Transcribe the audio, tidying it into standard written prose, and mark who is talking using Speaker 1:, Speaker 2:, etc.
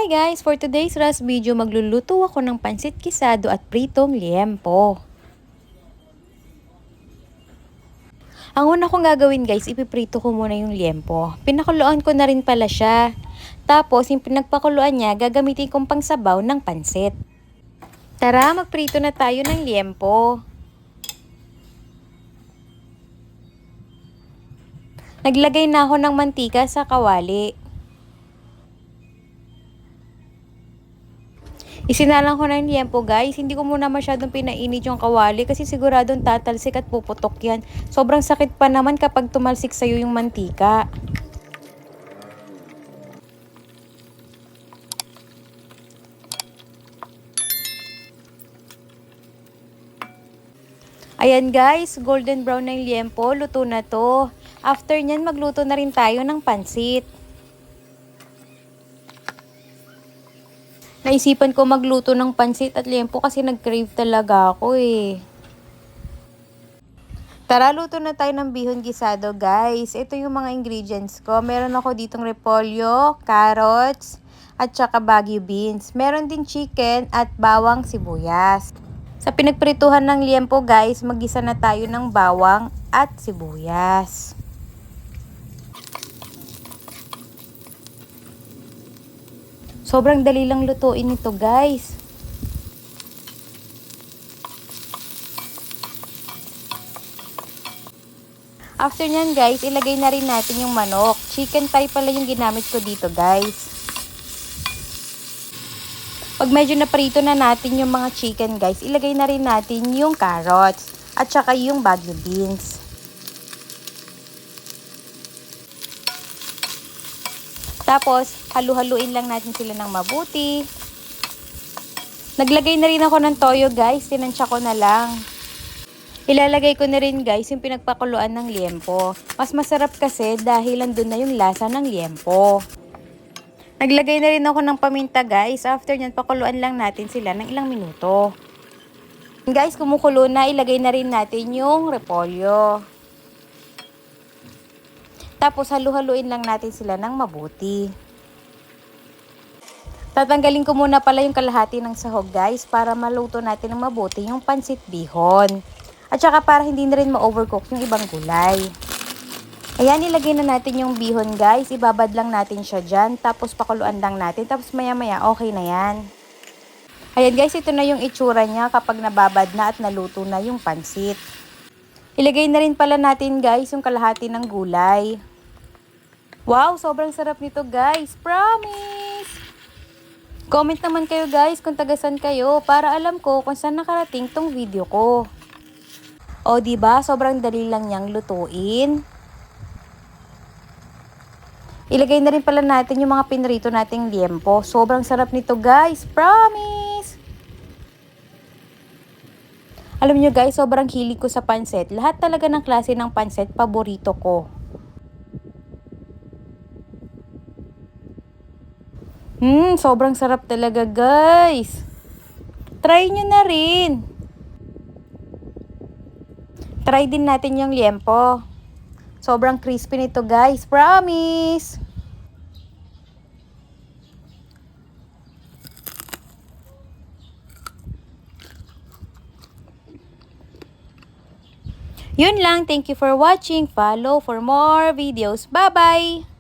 Speaker 1: Hi guys! For today's last video, magluluto ako ng pansit kisado at pritong liempo. Ang una kong gagawin guys, ipiprito ko muna yung liempo. Pinakuluan ko na rin pala siya. Tapos, yung pinagpakuluan niya, gagamitin kong pangsabaw ng pansit. Tara, magprito na tayo ng liempo. Naglagay na ako ng mantika sa kawali. Isinalang ko na yung liempo guys, hindi ko muna masyadong pinainit yung kawali kasi siguradong tatalsik at puputok yan. Sobrang sakit pa naman kapag tumalsik sa'yo yung mantika. Ayan guys, golden brown na yung liempo, luto na to. After nyan, magluto na rin tayo ng pansit. Naisipan ko magluto ng pansit at liempo kasi nag-crave talaga ako eh. Tara, luto na tayo ng bihon gisado guys. Ito yung mga ingredients ko. Meron ako ditong repolyo, carrots, at saka baguio beans. Meron din chicken at bawang sibuyas. Sa pinagprituhan ng liempo guys, magisa na tayo ng bawang at sibuyas. Sobrang dali lang lutuin ito guys. After nyan guys, ilagay na rin natin yung manok. Chicken thigh pala yung ginamit ko dito guys. Pag medyo naprito na natin yung mga chicken guys, ilagay na rin natin yung carrots at saka yung baguio beans. Tapos, halu-haluin lang natin sila ng mabuti. Naglagay na rin ako ng toyo guys, tinansya ko na lang. Ilalagay ko na rin guys yung pinagpakuluan ng liempo. Mas masarap kasi dahil andun na yung lasa ng liempo. Naglagay na rin ako ng paminta guys. After nyan, pakuluan lang natin sila ng ilang minuto. Guys, kumukulo na, ilagay na rin natin yung repolyo. Tapos, halu-haluin lang natin sila ng mabuti. Tatanggalin ko muna pala yung kalahati ng sahog guys para maluto natin ng mabuti yung pansit bihon. At saka para hindi na rin ma-overcook yung ibang gulay. Ayan, ilagay na natin yung bihon guys. Ibabad lang natin siya dyan. Tapos, pakuluan lang natin. Tapos, maya-maya, okay na yan. Ayan guys, ito na yung itsura niya kapag nababad na at naluto na yung pansit. Ilagay na rin pala natin guys yung kalahati ng gulay. Wow, sobrang sarap nito guys. Promise! Comment naman kayo guys kung tagasan kayo para alam ko kung saan nakarating tong video ko. O diba, sobrang dali lang niyang lutuin. Ilagay na rin pala natin yung mga pinrito nating liempo. Sobrang sarap nito guys. Promise! Alam nyo guys, sobrang hilig ko sa pansit. Lahat talaga ng klase ng pansit, paborito ko. Sobrang sarap talaga guys. Try nyo na rin. Try din natin yung liempo. Sobrang crispy nito guys. Promise! Yun lang. Thank you for watching. Follow for more videos. Bye-bye!